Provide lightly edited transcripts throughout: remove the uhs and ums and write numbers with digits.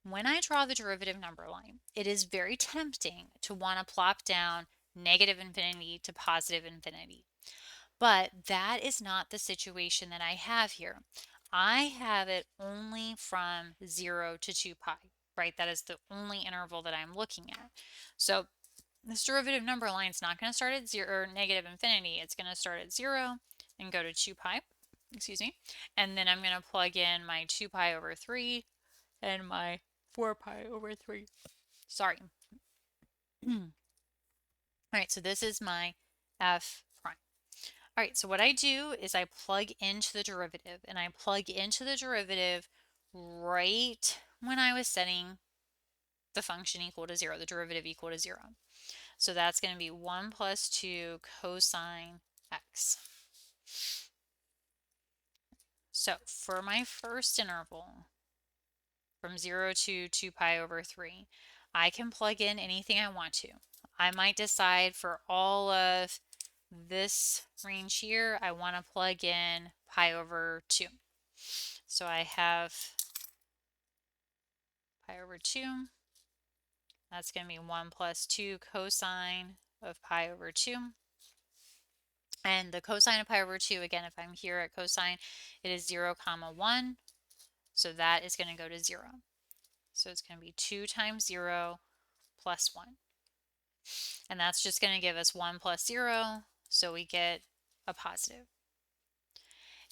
when I draw the derivative number line, it is very tempting to want to plop down negative infinity to positive infinity. But that is not the situation that I have here. I have it only from 0 to 2 pi, right? That is the only interval that I'm looking at. So this derivative number line is not going to start at 0 or negative infinity. It's going to start at 0 and go to 2 pi, excuse me. And then I'm going to plug in my 2 pi over 3 and my 4 pi over 3. Sorry. All right, so this is my f prime. All right, so what I do is I plug into the derivative, and I plug into the derivative right when I was setting the function equal to 0, the derivative equal to 0. So that's going to be 1 plus 2 cosine x. So for my first interval, from 0 to 2 pi over 3, I can plug in anything I want to. I might decide for all of this range here, I want to plug in pi over 2. So I have pi over 2. That's going to be 1 plus 2 cosine of pi over 2. And the cosine of pi over 2, again, if I'm here at cosine, it is 0, comma 1. So that is going to go to 0. So it's going to be 2 times 0 plus 1. And that's just going to give us 1 plus 0, so we get a positive.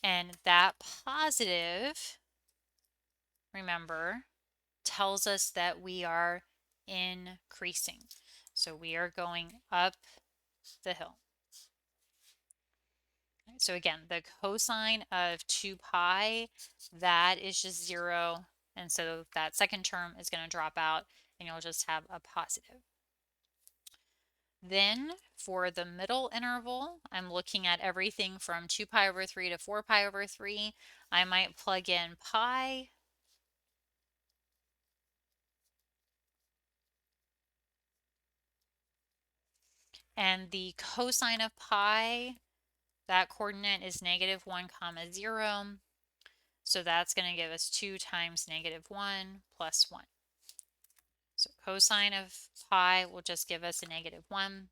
And that positive, remember, tells us that we are increasing. So we are going up the hill. So again, the cosine of 2 pi, that is just 0. And so that second term is going to drop out, and you'll just have a positive. Then for the middle interval, I'm looking at everything from 2 pi over 3 to 4 pi over 3. I might plug in pi. And the cosine of pi, that coordinate is negative 1 comma 0. So that's going to give us 2 times negative 1 plus 1. So cosine of pi will just give us a negative 1.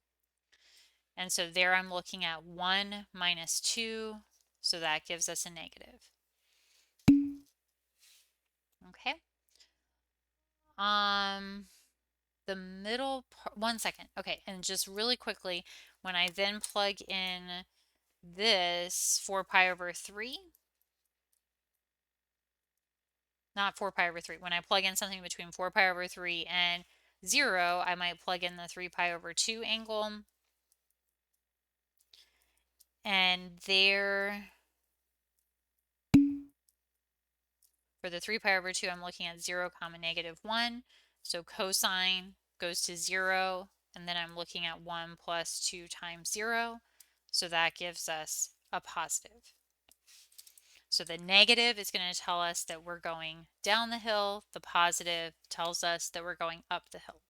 And so there I'm looking at 1 minus 2. So that gives us a negative. Okay. The middle part, 1 second. Okay, and just really quickly, when I then plug in this 4 pi over 3, not 4 pi over 3, when I plug in something between 4 pi over 3 and 0, I might plug in the 3 pi over 2 angle. And there, for the 3 pi over 2, I'm looking at 0 comma negative 1. So cosine goes to 0, and then I'm looking at 1 plus 2 times 0. So that gives us a positive. So the negative is going to tell us that we're going down the hill. The positive tells us that we're going up the hill.